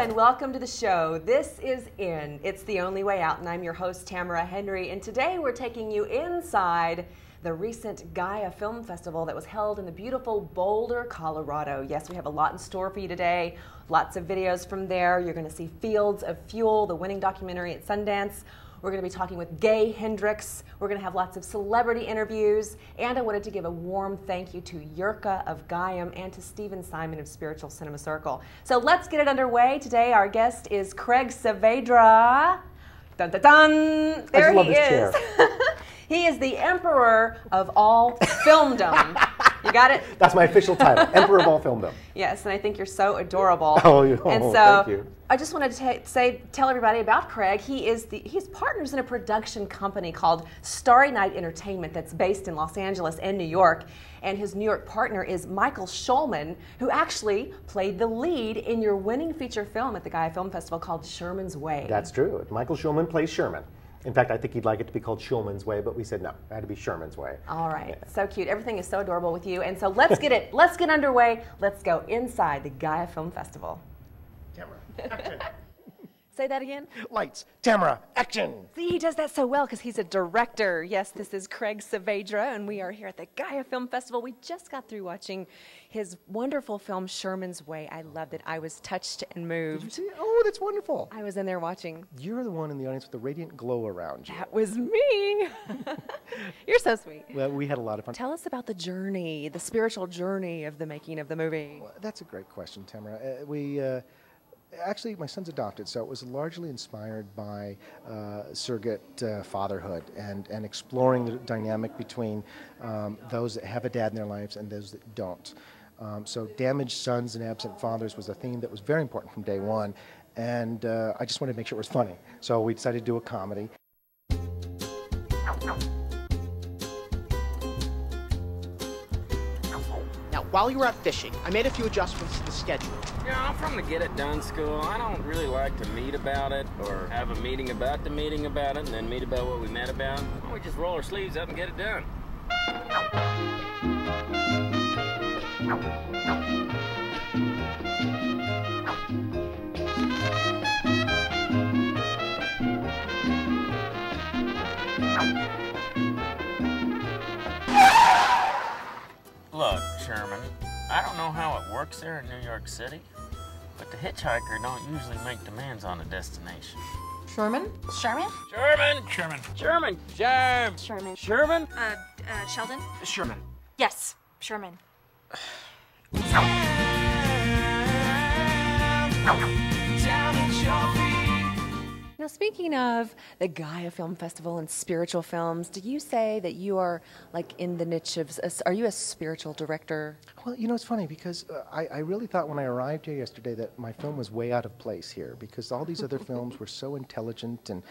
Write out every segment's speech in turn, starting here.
and welcome to the show. This is In. It's the Only Way Out, and I'm your host, Tamara Henry, and today we're taking you inside the recent GAIA Film Festival that was held in the beautiful Boulder, Colorado. Yes, we have a lot in store for you today. Lots of videos from there. You're going to see Fields of Fuel, the winning documentary at Sundance. We're going to be talking with Gay Hendricks. We're going to have lots of celebrity interviews. And I wanted to give a warm thank you to Yurka of GAIA and to Stephen Simon of Spiritual Cinema Circle. So let's get it underway. Today our guest is Craig Saavedra. Dun, dun, dun. There he is. He is the emperor of all filmdom. You got it? That's my official title, Emperor of all filmdom. Yes, and I think you're so adorable. And so thank you. I just wanted to tell everybody about Craig. He's partners in a production company called Starry Night Entertainment that's based in Los Angeles and New York. And his New York partner is Michael Schulman, who actually played the lead in your winning feature film at the GAIA Film Festival called Sherman's Way. That's true. Michael Schulman plays Sherman. In fact, I think he'd like it to be called Schulman's Way, but we said no, it had to be Sherman's Way. All right, yeah. So cute. Everything is so adorable with you. And so let's get underway. Let's go inside the GAIA Film Festival. Tamara, action. Say that again. Lights, Tamara, action. See, he does that so well because he's a director. Yes, this is Craig Saavedra, and we are here at the GAIA Film Festival. We just got through watching his wonderful film, Sherman's Way. I loved it. I was touched and moved. Did you see? Oh, that's wonderful. I was in there watching. You're the one in the audience with the radiant glow around you. That was me. You're so sweet. Well, we had a lot of fun. Tell us about the journey, the spiritual journey of the making of the movie. Well, that's a great question, Tamara. Actually, my son's adopted, so it was largely inspired by surrogate fatherhood and exploring the dynamic between those that have a dad in their lives and those that don't. So damaged sons and absent fathers was a theme that was very important from day one, and I just wanted to make sure it was funny. So we decided to do a comedy. Now, while you were out fishing, I made a few adjustments to the schedule. Yeah, I'm from the Get It Done school. I don't really like to meet about it or have a meeting about the meeting about it and then meet about what we met about. Why don't we just roll our sleeves up and get it done? Look, Sherman, I don't know how it works there in New York City, but the hitchhiker don't usually make demands on a destination. Sherman? Sherman? Sherman! Sherman! Sherman! Sherman! Sherman. Sherman? Sheldon? Sherman. Yes, Sherman. Now, speaking of the GAIA Film Festival and spiritual films, do you say that you are like in the niche of, are you a spiritual director? Well, you know, it's funny because I really thought when I arrived here yesterday that my film was way out of place here because all these other films were so intelligent and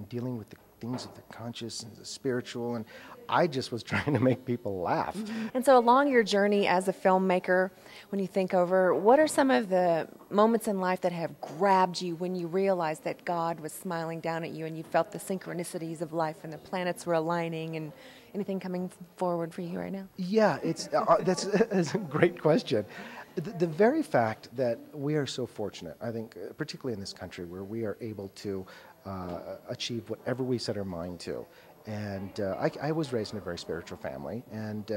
dealing with the things of the conscious and the spiritual, and I just was trying to make people laugh. And so along your journey as a filmmaker, when you think over, what are some of the moments in life that have grabbed you when you realized that God was smiling down at you and you felt the synchronicities of life and the planets were aligning, and anything coming forward for you right now? Yeah, that's a great question. The very fact that we are so fortunate, I think, particularly in this country, where we are able to achieve whatever we set our mind to. And I was raised in a very spiritual family, and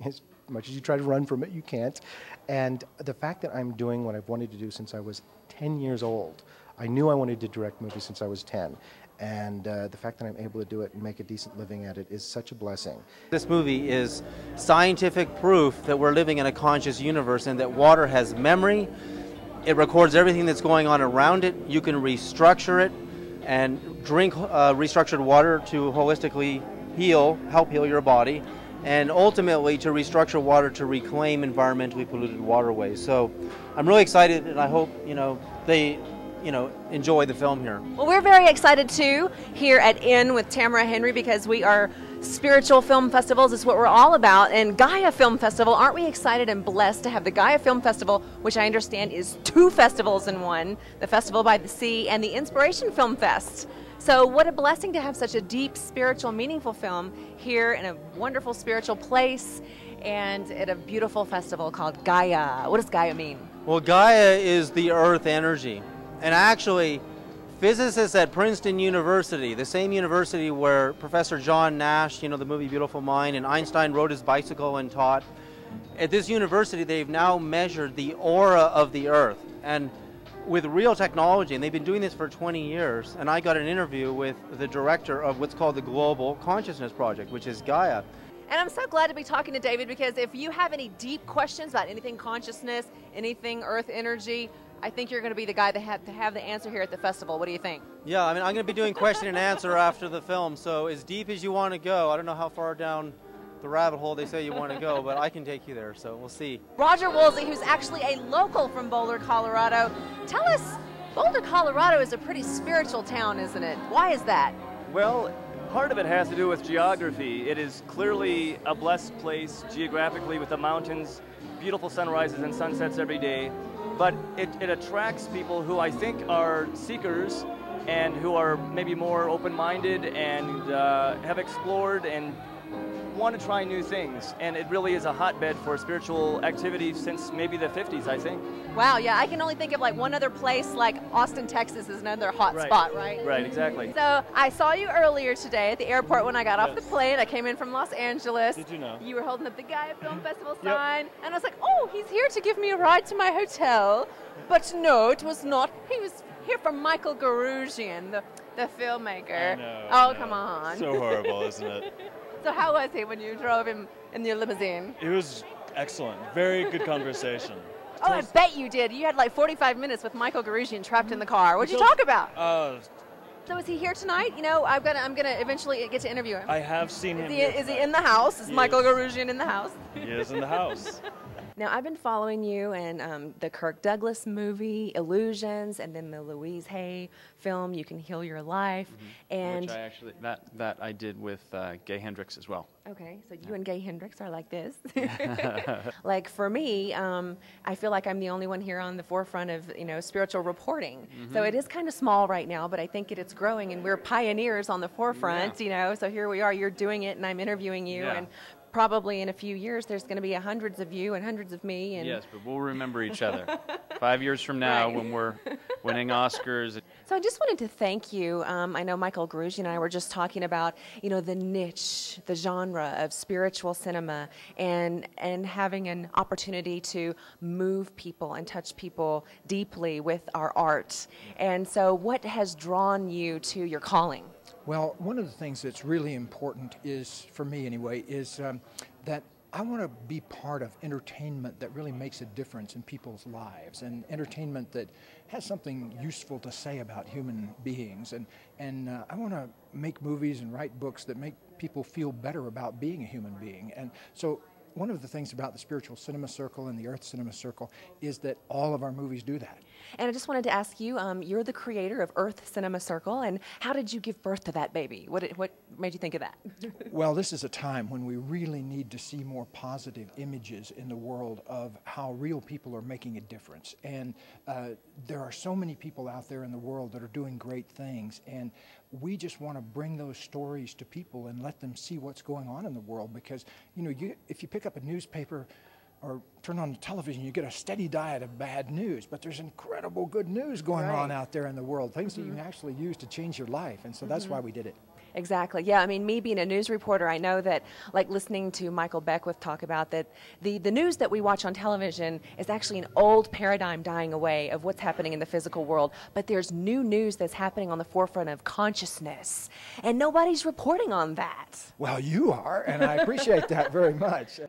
as much as you try to run from it, you can't. And the fact that I'm doing what I've wanted to do since I was 10 years old, I knew I wanted to direct movies since I was 10. And the fact that I'm able to do it and make a decent living at it is such a blessing. This movie is scientific proof that we're living in a conscious universe and that water has memory. It records everything that's going on around it. You can restructure it and drink restructured water to holistically help heal your body, and ultimately to restructure water to reclaim environmentally polluted waterways. So I'm really excited, and I hope they enjoy the film here. Well, we're very excited too here at In with Tamara Henry because we are spiritual film festivals is what we're all about. And GAIA Film Festival, aren't we excited and blessed to have the GAIA Film Festival, which I understand is 2 festivals in one, the Festival by the Sea and the Inspiration Film Fest. So what a blessing to have such a deep, spiritual, meaningful film here in a wonderful spiritual place and at a beautiful festival called GAIA. What does GAIA mean? Well, Gaia is the Earth energy. And actually, physicists at Princeton University, the same university where Professor John Nash, you know, the movie Beautiful Mind, and Einstein rode his bicycle and taught, at this university they've now measured the aura of the Earth. And with real technology, and they've been doing this for 20 years, and I got an interview with the director of what's called the Global Consciousness Project, which is Gaia. And I'm so glad to be talking to David, because if you have any deep questions about anything consciousness, anything Earth energy, I think you're going to be the guy that had to have the answer here at the festival. What do you think? Yeah, I mean, I'm going to be doing question and answer after the film, so as deep as you want to go. I don't know how far down the rabbit hole they say you want to go, but I can take you there, so we'll see. Roger Wolsey, who's actually a local from Boulder, Colorado. Tell us, Boulder, Colorado is a pretty spiritual town, isn't it? Why is that? Well, part of it has to do with geography. It is clearly a blessed place geographically with the mountains, beautiful sunrises and sunsets every day, but it attracts people who I think are seekers and who are maybe more open-minded and have explored and want to try new things. And it really is a hotbed for spiritual activity since maybe the 50s, I think. Wow, yeah, I can only think of like one other place, like Austin, Texas is another hot spot, right? Right, exactly. So I saw you earlier today at the airport when I got off the plane. I came in from Los Angeles. Did you know? You were holding up the Gaia Film Festival sign, and I was like, oh, he's here to give me a ride to my hotel. But no, it was not. He was here from Michael Garuzian, the filmmaker. I know, oh, come on. So horrible, isn't it? So how was he when you drove him in your limousine? It was excellent. Very good conversation. Oh, I bet you did. You had like 45 minutes with Michael Garuzian trapped in the car. What'd you talk about? So is he here tonight? You know, I'm gonna eventually get to interview him. I have seen him. Is he in the house? Is Michael Garuzian in the house? He is in the house. Now, I've been following you in the Kirk Douglas movie, Illusions, and then the Louise Hay film, You Can Heal Your Life. And which I actually, that I did with Gay Hendricks as well. Okay, so you and Gay Hendricks are like this. Like for me, I feel like I'm the only one here on the forefront of, you know, spiritual reporting. So it is kind of small right now, but I think it's growing, and we're pioneers on the forefront, you know. So here we are, you're doing it, and I'm interviewing you, and probably in a few years there's going to be hundreds of you and hundreds of me. And yes, but we'll remember each other 5 years from now when we're winning Oscars. So I just wanted to thank you. I know Michael Garuzian and I were just talking about, you know, the niche, the genre of spiritual cinema, and having an opportunity to move people and touch people deeply with our art. And so what has drawn you to your calling? Well, one of the things that's really important is, for me anyway, is that I want to be part of entertainment that really makes a difference in people's lives, and entertainment that has something useful to say about human beings. And I want to make movies and write books that make people feel better about being a human being. And so one of the things about the Spiritual Cinema Circle and the Earth Cinema Circle is that all of our movies do that. And I just wanted to ask you, you're the creator of Earth Cinema Circle, and how did you give birth to that baby? What made you think of that? Well, this is a time when we really need to see more positive images in the world of how real people are making a difference. And there are so many people out there in the world that are doing great things, and we just want to bring those stories to people and let them see what's going on in the world. Because, you know, if you pick up a newspaper or turn on the television, you get a steady diet of bad news, but there's incredible good news going on out there in the world, things that you can actually use to change your life, and so that's why we did it. Exactly. Yeah, I mean, me being a news reporter, I know that, like listening to Michael Beckwith talk about that, the news that we watch on television is actually an old paradigm dying away of what's happening in the physical world, but there's new news that's happening on the forefront of consciousness, and nobody's reporting on that. Well, you are, and I appreciate that very much.